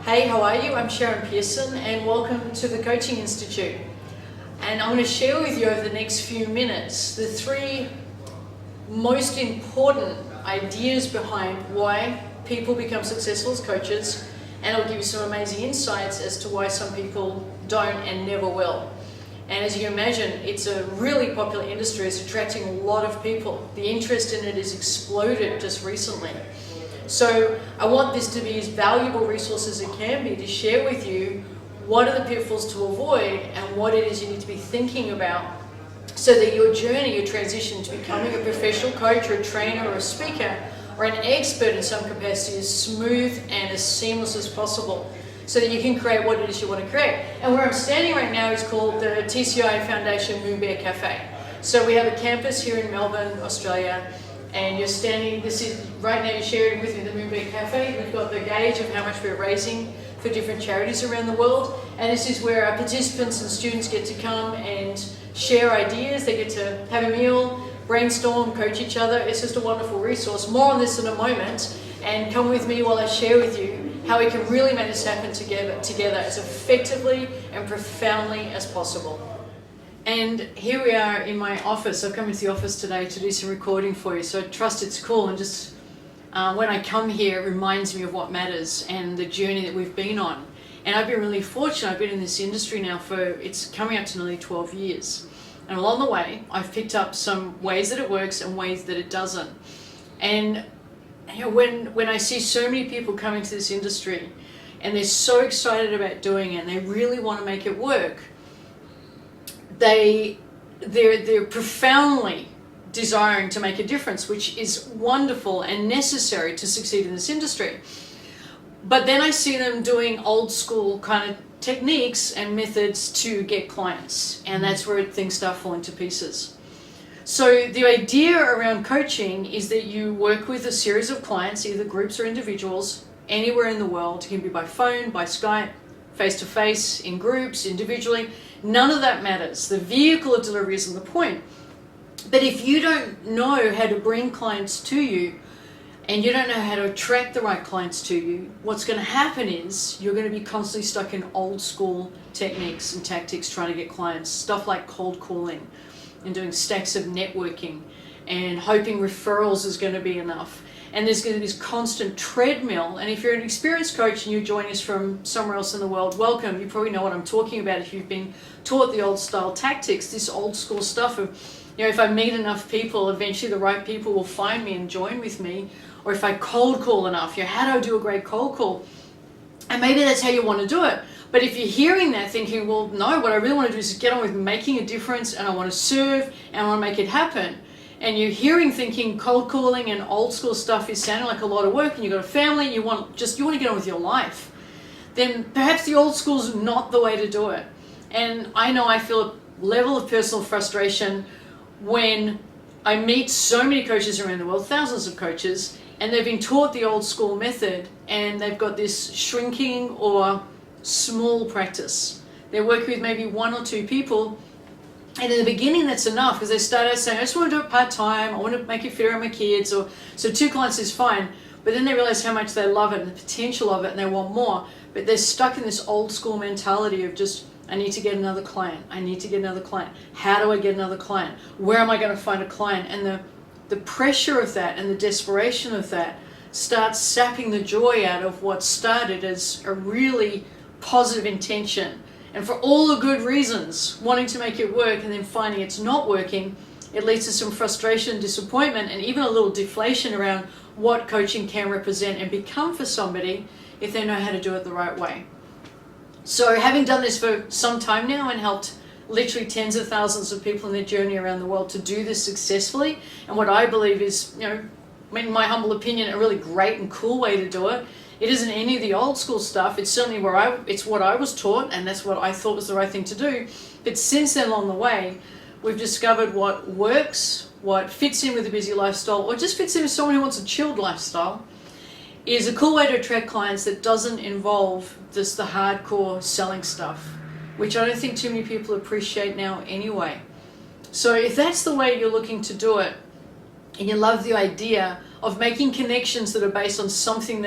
Hey, how are you? I'm Sharon Pearson and welcome to the Coaching Institute. And I'm going to share with you over the next few minutes the three most important ideas behind why people become successful as coaches, and I'll give you some amazing insights as to why some people don't and never will. And as you can imagine, it's a really popular industry. It's attracting a lot of people. The interest in it has exploded just recently. So I want this to be as valuable resource as it can be to share with you what are the pitfalls to avoid and what it is you need to be thinking about so that your journey, your transition to becoming a professional coach or a trainer or a speaker or an expert in some capacity is smooth and as seamless as possible so that you can create what it is you want to create. And where I'm standing right now is called the TCI Foundation Moon Bear Cafe. So we have a campus here in Melbourne, Australia, and you're standing, this is, right now you're sharing with me the Moon Bear Cafe. We've got the gauge of how much we're raising for different charities around the world. And this is where our participants and students get to come and share ideas. They get to have a meal, brainstorm, coach each other. It's just a wonderful resource. More on this in a moment. And come with me while I share with you how we can really make this happen together as effectively and profoundly as possible. And here we are in my office. I've come into the office today to do some recording for you, so I trust it's cool. And just when I come here, it reminds me of what matters and the journey that we've been on. And I've been really fortunate. I've been in this industry now for, it's coming up to nearly 12 years. And along the way, I've picked up some ways that it works and ways that it doesn't. And you know, when I see so many people coming to this industry and they're so excited about doing it and they really want to make it work, they're profoundly desiring to make a difference, which is wonderful and necessary to succeed in this industry. But then I see them doing old school kind of techniques and methods to get clients, and that's where things start falling to pieces. So the idea around coaching is that you work with a series of clients, either groups or individuals, anywhere in the world. It can be by phone, by Skype, face-to-face, in groups, individually. None of that matters. The vehicle of delivery isn't the point. But if you don't know how to bring clients to you and you don't know how to attract the right clients to you, what's going to happen is you're going to be constantly stuck in old school techniques and tactics trying to get clients. Stuff like cold calling and doing stacks of networking and hoping referrals is going to be enough. And there's going to be this constant treadmill. And if you're an experienced coach and you're joining us from somewhere else in the world, welcome. You probably know what I'm talking about if you've been taught the old style tactics, this old school stuff of, you know, if I meet enough people, eventually the right people will find me and join with me. Or if I cold call enough, you know, how do I do a great cold call? And maybe that's how you want to do it. But if you're hearing that thinking, well, no, what I really want to do is get on with making a difference and I want to serve and I want to make it happen. And you're hearing thinking cold calling and old school stuff is sounding like a lot of work and you've got a family, you want to get on with your life, then perhaps the old school is not the way to do it. And I know I feel a level of personal frustration when I meet so many coaches around the world, thousands of coaches, and they've been taught the old school method and they've got this shrinking or small practice. They're working with maybe one or two people. And in the beginning, that's enough because they start out saying, I just want to do it part-time. I want to make it fit around my kids. Or so 2 clients is fine. But then they realize how much they love it and the potential of it and they want more. But they're stuck in this old school mentality of just, I need to get another client. I need to get another client. How do I get another client? Where am I going to find a client? And the pressure of that and the desperation of that starts sapping the joy out of what started as a really positive intention. And for all the good reasons, wanting to make it work and then finding it's not working, it leads to some frustration, disappointment, and even a little deflation around what coaching can represent and become for somebody if they know how to do it the right way. So having done this for some time now and helped literally tens of thousands of people in their journey around the world to do this successfully, and what I believe is, you know, in my humble opinion, a really great and cool way to do it. It isn't any of the old school stuff. It's certainly it's what I was taught, and that's what I thought was the right thing to do. But since then, along the way, we've discovered what works, what fits in with a busy lifestyle, or just fits in with someone who wants a chilled lifestyle, is a cool way to attract clients that doesn't involve just the hardcore selling stuff, which I don't think too many people appreciate now anyway. So if that's the way you're looking to do it, and you love the idea of making connections that are based on something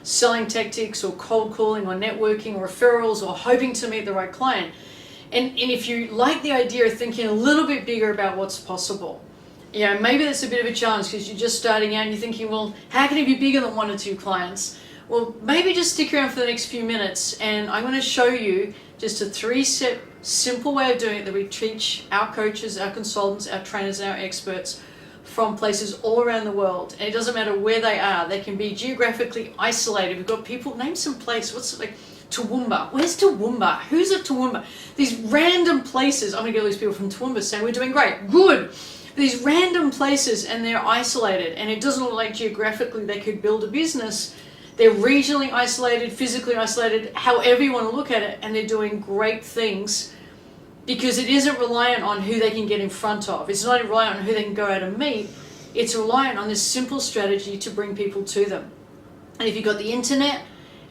selling tactics or cold calling or networking or referrals or hoping to meet the right client. And if you like the idea of thinking a little bit bigger about what's possible, maybe that's a bit of a challenge because you're just starting out and you're thinking, well, how can it be bigger than 1 or 2 clients? Well, maybe just stick around for the next few minutes and I'm going to show you just a 3-step simple way of doing it that we teach our coaches, our consultants, our trainers, and our experts from places all around the world. And it doesn't matter where they are. They can be geographically isolated. We've got people, name some place. What's it like? Toowoomba. Where's Toowoomba? Who's at Toowoomba? These random places. I'm going to get all these people from Toowoomba saying we're doing great. Good. These random places and they're isolated and it doesn't look like geographically they could build a business. They're regionally isolated, physically isolated, however you want to look at it, and they're doing great things because it isn't reliant on who they can get in front of. It's not reliant on who they can go out and meet. It's reliant on this simple strategy to bring people to them. And if you've got the internet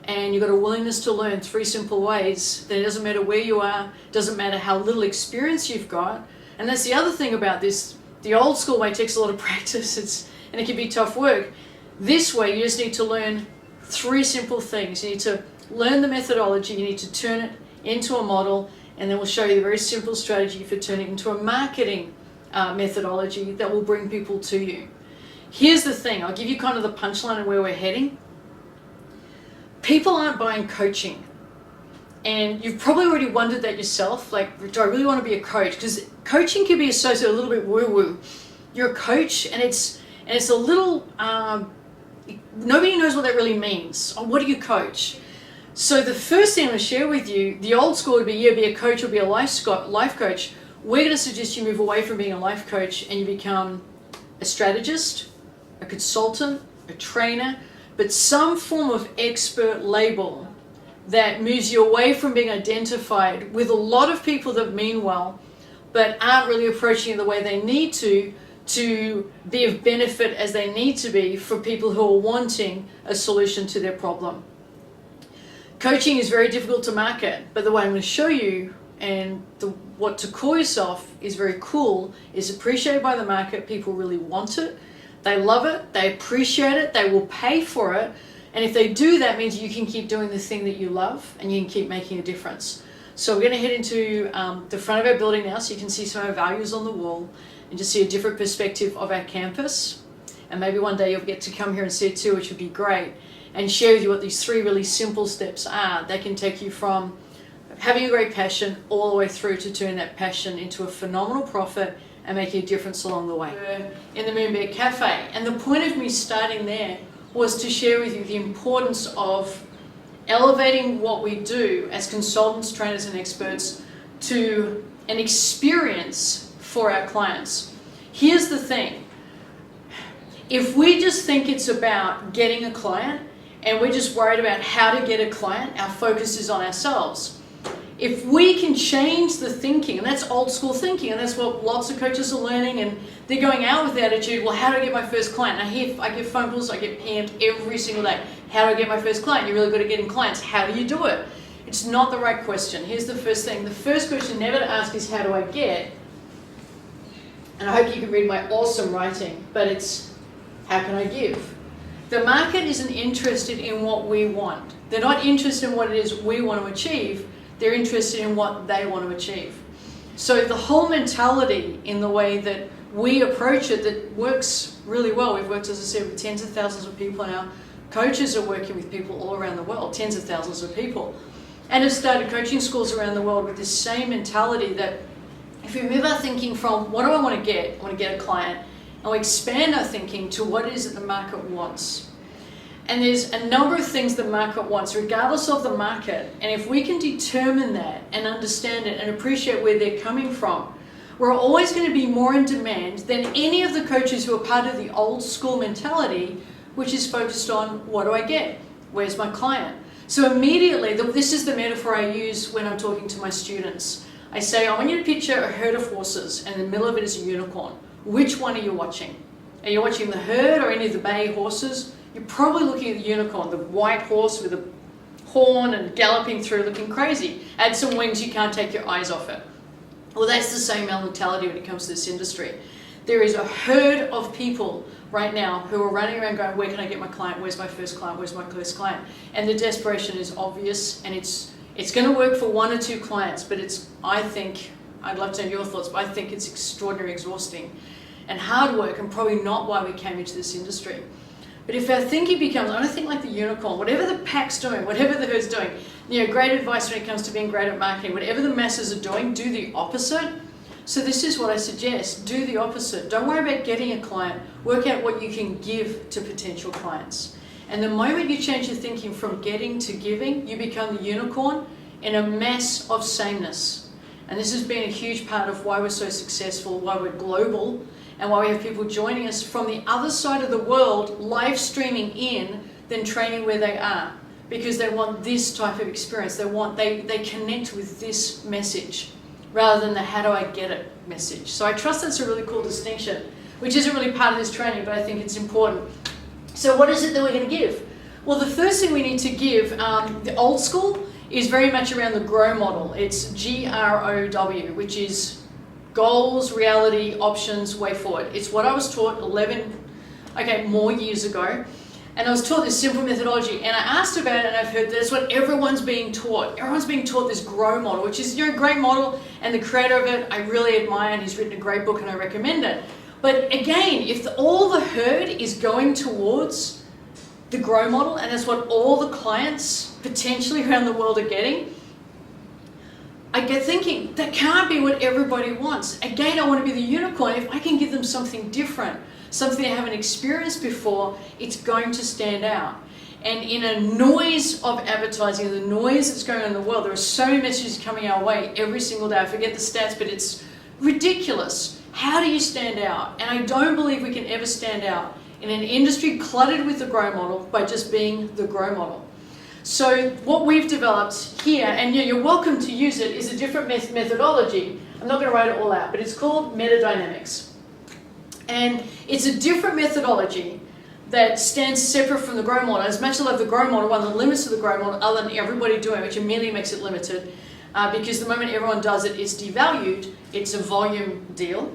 and you've got a willingness to learn 3 simple ways, then it doesn't matter where you are, doesn't matter how little experience you've got. And that's the other thing about this. The old school way takes a lot of practice and it can be tough work. This way you just need to learn 3 simple things. You need to learn the methodology, you need to turn it into a model, and then we'll show you the very simple strategy for turning it into a marketing methodology that will bring people to you. Here's the thing, I'll give you kind of the punchline of where we're heading. People aren't buying coaching. And you've probably already wondered that yourself, like, do I really want to be a coach? Because coaching can be associated a little bit woo-woo. You're a coach and it's a little, nobody knows what that really means. Oh, what do you coach? So the first thing I'm going to share with you, the old school would be, be a coach or be a life coach. We're going to suggest you move away from being a life coach and you become a strategist, a consultant, a trainer, but some form of expert label that moves you away from being identified with a lot of people that mean well, but aren't really approaching it the way they need to be of benefit as they need to be for people who are wanting a solution to their problem. Coaching is very difficult to market, but the way I'm going to show you and what to call yourself is very cool, is appreciated by the market. People really want it, they love it, they appreciate it, they will pay for it. And if they do, that means you can keep doing the thing that you love and you can keep making a difference. So we're going to head into the front of our building now so you can see some of our values on the wall and just see a different perspective of our campus. And maybe one day you'll get to come here and see it too, which would be great. And share with you what these 3 really simple steps are. They can take you from having a great passion all the way through to turning that passion into a phenomenal profit and making a difference along the way. In the Moonbear Cafe. And the point of me starting there was to share with you the importance of elevating what we do as consultants, trainers, and experts to an experience for our clients. Here's the thing. If we just think it's about getting a client and we're just worried about how to get a client, our focus is on ourselves. If we can change the thinking, and that's old school thinking, and that's what lots of coaches are learning, and they're going out with the attitude, well, how do I get my first client? I get phone calls, I get PM'd every single day. How do I get my first client? You're really good at getting clients. How do you do it? It's not the right question. Here's the first thing. The first question never to ask is, how do I get? And I hope you can read my awesome writing, but it's, how can I give? The market isn't interested in what we want. They're not interested in what it is we want to achieve. They're interested in what they want to achieve. So the whole mentality in the way that we approach it that works really well. We've worked, as I said, with tens of thousands of people, and our coaches are working with people all around the world, tens of thousands of people, and have started coaching schools around the world with this same mentality that if we move our thinking from what do I want to get? I want to get a client, and we expand our thinking to what it is that the market wants. And there's a number of things the market wants, regardless of the market. And if we can determine that and understand it and appreciate where they're coming from, we're always going to be more in demand than any of the coaches who are part of the old school mentality, which is focused on what do I get? Where's my client? So immediately, this is the metaphor I use when I'm talking to my students. I say, I want you to picture a herd of horses and in the middle of it is a unicorn. Which one are you watching? Are you watching the herd or any of the bay horses? You're probably looking at the unicorn, the white horse with a horn and galloping through looking crazy. Add some wings, you can't take your eyes off it. Well, that's the same mentality when it comes to this industry. There is a herd of people right now who are running around going, where can I get my client? Where's my first client? Where's my first client? And the desperation is obvious, and it's going to work for 1 or 2 clients, but I think, I'd love to know your thoughts, but I think it's extraordinarily exhausting and hard work, and probably not why we came into this industry. But if our thinking becomes, I don't think like the unicorn, whatever the pack's doing, whatever the herd's doing, great advice when it comes to being great at marketing, whatever the masses are doing, do the opposite. So this is what I suggest, do the opposite. Don't worry about getting a client, work out what you can give to potential clients. And the moment you change your thinking from getting to giving, you become the unicorn in a mess of sameness. And this has been a huge part of why we're so successful, why we're global, and why we have people joining us from the other side of the world, live streaming in, then training where they are. Because they want this type of experience. They connect with this message, rather than the how do I get it message. So I trust that's a really cool distinction, which isn't really part of this training, but I think it's important. So what is it that we're going to give? Well, the first thing we need to give, the old school, is very much around the GROW model. It's GROW, which is goals, reality, options, way forward. It's what I was taught more years ago. And I was taught this simple methodology, and I asked about it, and I've heard that's what everyone's being taught. Everyone's being taught this GROW model, which is a great model, and the creator of it I really admire, and he's written a great book, and I recommend it. But again, if all the herd is going towards the GROW model, and that's what all the clients potentially around the world are getting, I get thinking, that can't be what everybody wants. Again, I want to be the unicorn. If I can give them something different, something they haven't experienced before, it's going to stand out. And in a noise of advertising, the noise that's going on in the world, there are so many messages coming our way every single day. I forget the stats, but it's ridiculous. How do you stand out? And I don't believe we can ever stand out in an industry cluttered with the GROW model by just being the GROW model. So what we've developed here, and you're welcome to use it, is a different methodology. I'm not going to write it all out, but it's called metadynamics. And it's a different methodology that stands separate from the GROW model. As much as I love the GROW model, one of the limits of the GROW model, other than everybody doing it, which immediately makes it limited, because the moment everyone does it, it's devalued. It's a volume deal.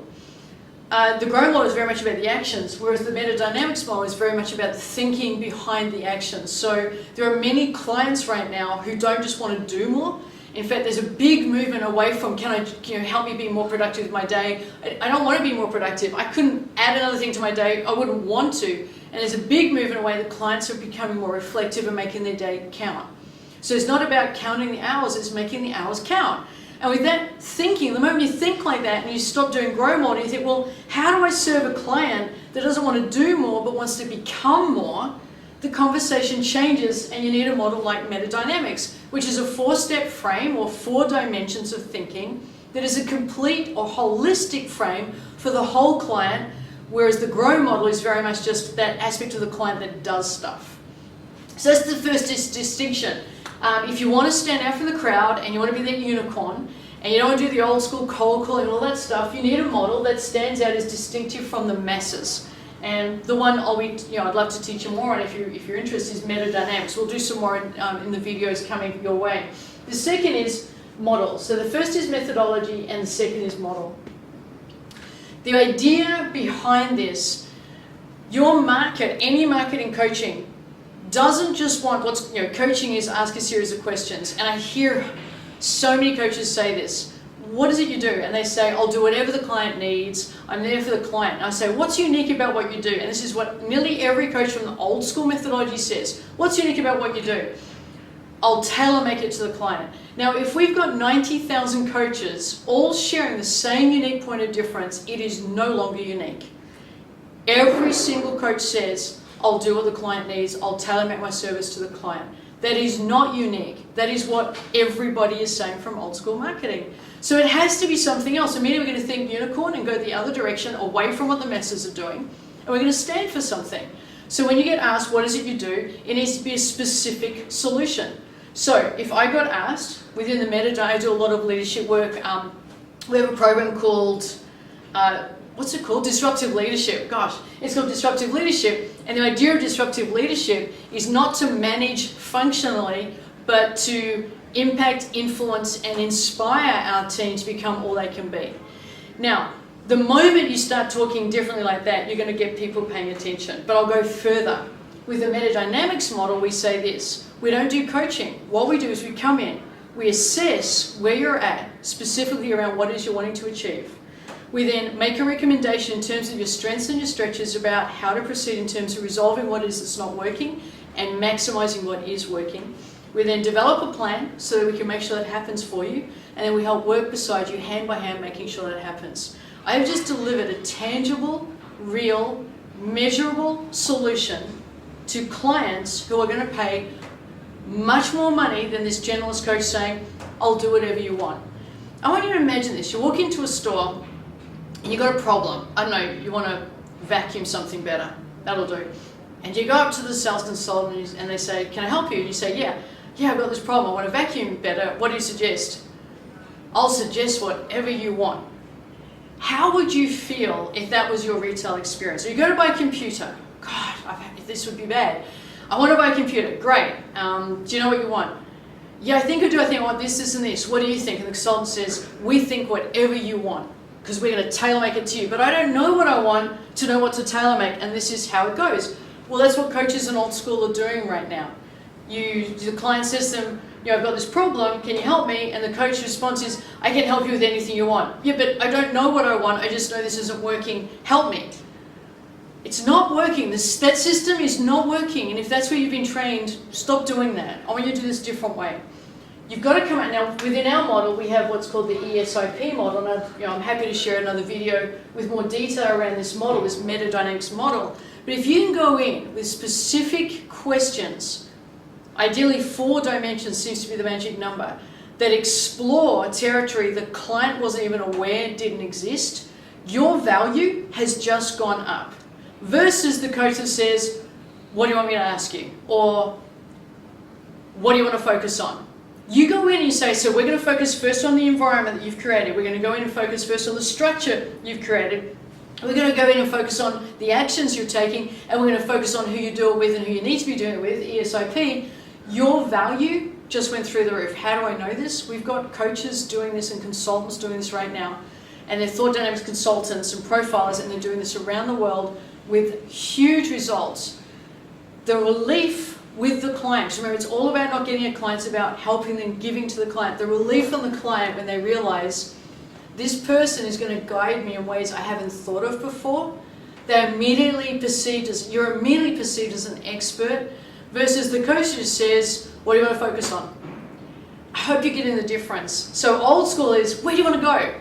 The GROW model is very much about the actions, whereas the metadynamics model is very much about the thinking behind the actions. So there are many clients right now who don't just want to do more. In fact, there's a big movement away from, can I help me be more productive with my day? I don't want to be more productive. I couldn't add another thing to my day. I wouldn't want to. And there's a big movement away that clients are becoming more reflective and making their day count. So it's not about counting the hours, it's making the hours count. And with that thinking, the moment you think like that and you stop doing GROW model, you think, well, how do I serve a client that doesn't want to do more but wants to become more? The conversation changes, and you need a model like metadynamics, which is a 4-step frame or 4 dimensions of thinking that is a complete or holistic frame for the whole client, whereas the GROW model is very much just that aspect of the client that does stuff. So that's the first distinction. If you want to stand out from the crowd and you want to be that unicorn, and you don't want to do the old school cold calling and all that stuff, you need a model that stands out as distinctive from the masses. And the one I'd love to teach you more on if you're interested is metadynamics. We'll do some more in the videos coming your way. The second is model. So the first is methodology and the second is model. The idea behind this, your market, any marketing coaching, doesn't just want coaching is ask a series of questions. And I hear so many coaches say this. What is it you do? And they say, I'll do whatever the client needs. I'm there for the client. And I say, what's unique about what you do? And this is what nearly every coach from the old school methodology says. What's unique about what you do? I'll tailor make it to the client. Now, if we've got 90,000 coaches all sharing the same unique point of difference, it is no longer unique. Every single coach says, I'll do what the client needs. I'll tailor make my service to the client. That is not unique. That is what everybody is saying from old school marketing. So it has to be something else. Immediately we're going to think unicorn and go the other direction, away from what the masses are doing. And we're going to stand for something. So when you get asked, what is it you do? It needs to be a specific solution. So if I got asked, within the metadata, I do a lot of leadership work. We have a program called, what's it called? Disruptive leadership. Gosh, it's called disruptive leadership. And the idea of disruptive leadership is not to manage functionally, but to impact, influence, and inspire our team to become all they can be. Now, The moment you start talking differently like that, you're going to get people paying attention. But I'll go further. With the metadynamics model, we say this. We don't do coaching. What we do is we come in, we assess where you're at, specifically around what it is you're wanting to achieve. We then make a recommendation in terms of your strengths and your stretches about how to proceed in terms of resolving what it is that's not working and maximizing what is working. We then develop a plan so that we can make sure that happens for you, and then we help work beside you hand by hand making sure that happens. I have just delivered a tangible, real, measurable solution to clients who are going to pay much more money than this generalist coach saying, I'll do whatever you want. I want you to imagine this. You walk into a store and you've got a problem. I don't know, you want to vacuum something better. That'll do. And you go up to the sales consultant and they say, can I help you? And you say, yeah, I've got this problem. I want to vacuum better. What do you suggest? I'll suggest whatever you want. How would you feel if that was your retail experience? So you go to buy a computer. God, this would be bad. I want to buy a computer. Great. Do you know what you want? Yeah, I think I do. I think I want this, this, and this. What do you think? And the consultant says, we think whatever you want because we're going to tailor make it to you. But I don't know what I want to know what to tailor make, and this is how it goes. Well, that's what coaches in old school are doing right now. The client says to them, I've got this problem, can you help me? And the coach's response is, I can help you with anything you want. Yeah, but I don't know what I want, I just know this isn't working, help me. It's not working, that system is not working, and if that's where you've been trained, stop doing that. I want you to do this a different way. You've got to come out, now within our model we have what's called the ESP model, and I'm happy to share another video with more detail around this model, this metadynamics model. But if you can go in with specific questions, ideally 4 dimensions seems to be the magic number, that explore territory the client wasn't even aware didn't exist, your value has just gone up. Versus the coach that says, what do you want me to ask you? Or what do you want to focus on? You go in and you say, so we're going to focus first on the environment that you've created. We're going to go in and focus first on the structure you've created. We're going to go in and focus on the actions you're taking, and we're going to focus on who you do it with and who you need to be doing it with, ESP. Your value just went through the roof. How do I know this? We've got coaches doing this and consultants doing this right now. And they're thought dynamics consultants and profilers, and they're doing this around the world with huge results. The relief with the clients, remember it's all about not getting a client, it's about helping them, giving to the client. The relief on the client when they realize this person is going to guide me in ways I haven't thought of before. You're immediately perceived as an expert, versus the coach who says, what do you want to focus on? I hope you're getting the difference. So old school is, where do you want to go?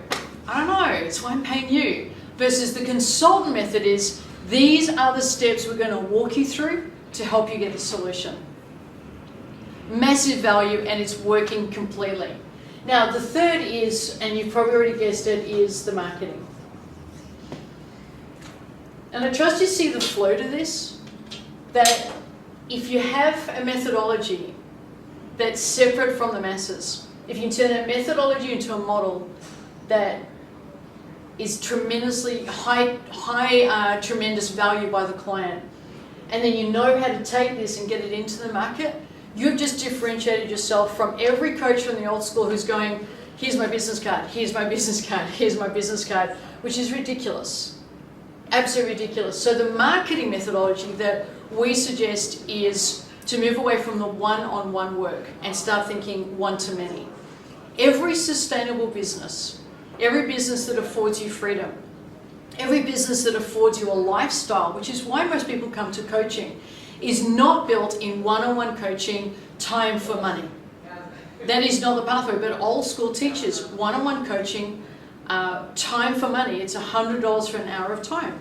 I don't know, it's why I'm paying you. Versus the consultant method is, these are the steps we're going to walk you through to help you get the solution. Massive value, and it's working completely. Now the third is, and you've probably already guessed it, is the marketing. And I trust you see the flow to this, that if you have a methodology that's separate from the masses, if you can turn that methodology into a model that is tremendously tremendous value by the client, and then you know how to take this and get it into the market, you've just differentiated yourself from every coach from the old school who's going, here's my business card, here's my business card, here's my business card, which is ridiculous. Absolutely ridiculous. So the marketing methodology that we suggest is to move away from the one-on-one work and start thinking one-to-many. Every sustainable business, every business that affords you freedom, every business that affords you a lifestyle, which is why most people come to coaching, is not built in one-on-one coaching, time for money. That is not the pathway, but old school teaches one-on-one coaching, time for money. It's $100 for an hour of time.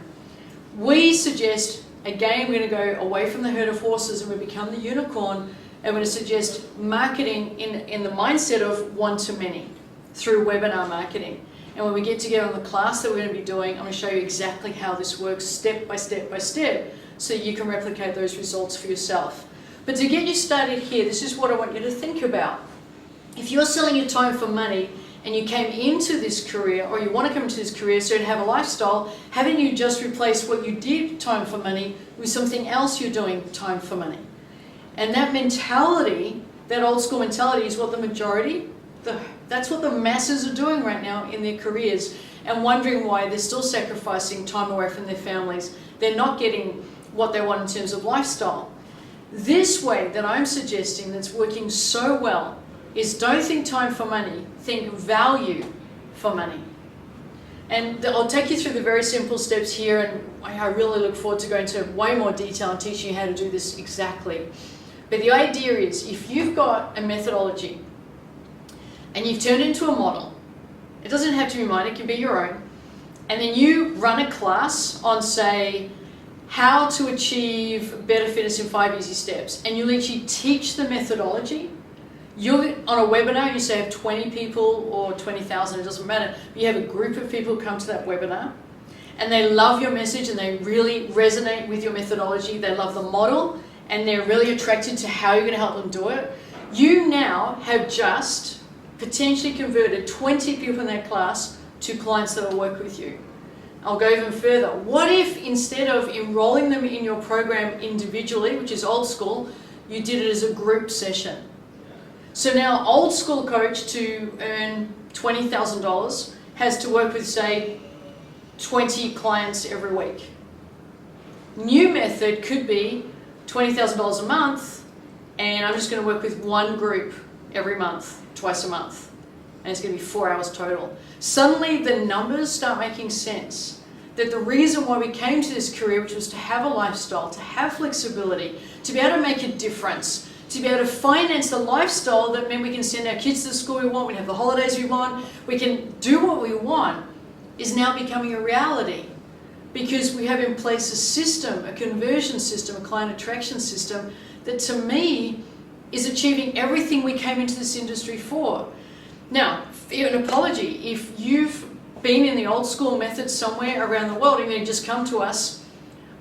We suggest, again, we're going to go away from the herd of horses and we become the unicorn, and we're going to suggest marketing in the mindset of one-to-many through webinar marketing. And when we get together on the class that we're going to be doing, I'm going to show you exactly how this works step by step by step, so you can replicate those results for yourself. But to get you started here, this is what I want you to think about. If you're selling your time for money and you came into this career, or you want to come into this career so to have a lifestyle, haven't you just replaced what you did time for money with something else you're doing time for money? And that mentality, that old school mentality, is what the majority, that's what the masses are doing right now in their careers. and wondering why they're still sacrificing time away from their families. They're not getting what they want in terms of lifestyle. This way that I'm suggesting that's working so well is don't think time for money, think value for money. And I'll take you through the very simple steps here, and I really look forward to going into way more detail and teaching you how to do this exactly. But the idea is, if you've got a methodology and you've turned it into a model, it doesn't have to be mine, it can be your own, and then you run a class on, say, how to achieve better fitness in 5 easy steps, and you literally teach the methodology. You're on a webinar, you say have 20 people or 20,000, it doesn't matter. You have a group of people come to that webinar and they love your message and they really resonate with your methodology. They love the model and they're really attracted to how you're going to help them do it. You now have just potentially converted 20 people in that class to clients that will work with you. I'll go even further. What if instead of enrolling them in your program individually, which is old school, you did it as a group session? So now old school coach to earn $20,000 has to work with, say, 20 clients every week. New method could be $20,000 a month, and I'm just going to work with one group every month, twice a month. And it's going to be 4 hours total. Suddenly the numbers start making sense. That the reason why we came to this career, which was to have a lifestyle, to have flexibility, to be able to make a difference, to be able to finance the lifestyle that meant we can send our kids to the school we want, we can have the holidays we want, we can do what we want, is now becoming a reality. Because we have in place a system, a conversion system, a client attraction system, that to me is achieving everything we came into this industry for. Now, an apology, if you've been in the old school method somewhere around the world and you just come to us,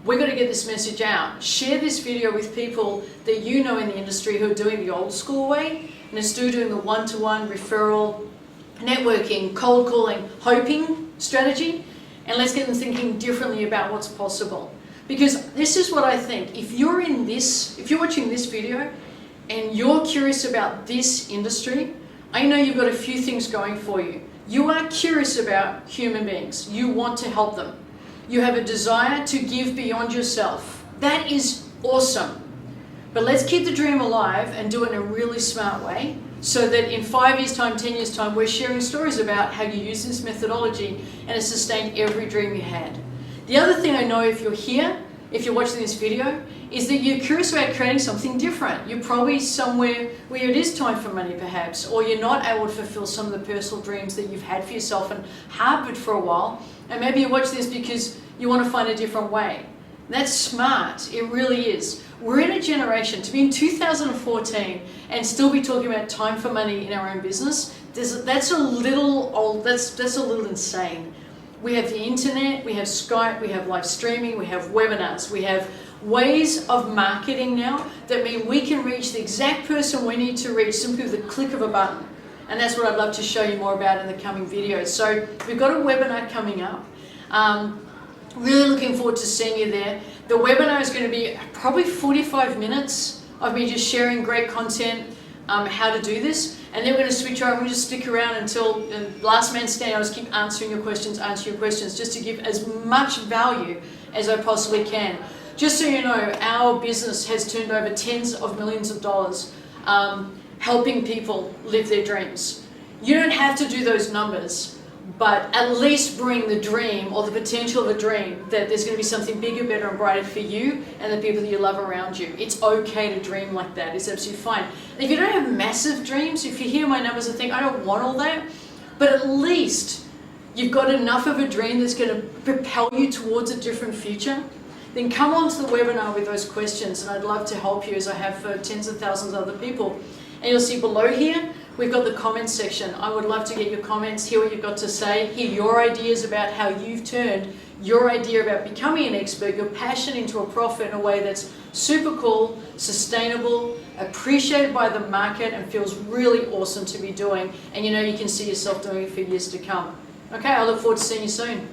we've got to get this message out. Share this video with people that you know in the industry who are doing the old school way and are still doing the one-to-one referral, networking, cold calling, hoping strategy, and let's get them thinking differently about what's possible. Because this is what I think. If you're watching this video and you're curious about this industry, I know you've got a few things going for you. You are curious about human beings. You want to help them. You have a desire to give beyond yourself. That is awesome. But let's keep the dream alive and do it in a really smart way so that in 5 years' time, 10 years' time, we're sharing stories about how you use this methodology and it sustained every dream you had. The other thing I know, if you're here, if you're watching this video, is that you're curious about creating something different. You're probably somewhere where it is time for money perhaps, or you're not able to fulfill some of the personal dreams that you've had for yourself and harbored for a while. And maybe you watch this because you want to find a different way. That's smart, it really is. We're in a generation, to be in 2014 and still be talking about time for money in our own business, that's a little old, that's a little insane. We have the internet, we have Skype, we have live streaming, we have webinars, we have ways of marketing now that mean we can reach the exact person we need to reach simply with the click of a button. And that's what I'd love to show you more about in the coming videos. So we've got a webinar coming up. Really looking forward to seeing you there. The webinar is going to be probably 45 minutes of me just sharing great content, how to do this. And then we're going to switch over and just stick around until last man standing. I'll just keep answering your questions, just to give as much value as I possibly can. Just so you know, our business has turned over tens of millions of dollars helping people live their dreams. You don't have to do those numbers, but at least bring the dream or the potential of a dream that there's going to be something bigger, better and brighter for you and the people that you love around you. It's okay to dream like that. It's absolutely fine. And if you don't have massive dreams, if you hear my numbers and think, I don't want all that, but at least you've got enough of a dream that's going to propel you towards a different future, then come on to the webinar with those questions and I'd love to help you as I have for tens of thousands of other people. And you'll see below here, we've got the comments section. I would love to get your comments, hear what you've got to say, hear your ideas about how you've turned your idea about becoming an expert, your passion into a profit in a way that's super cool, sustainable, appreciated by the market and feels really awesome to be doing. And you know you can see yourself doing it for years to come. Okay, I look forward to seeing you soon.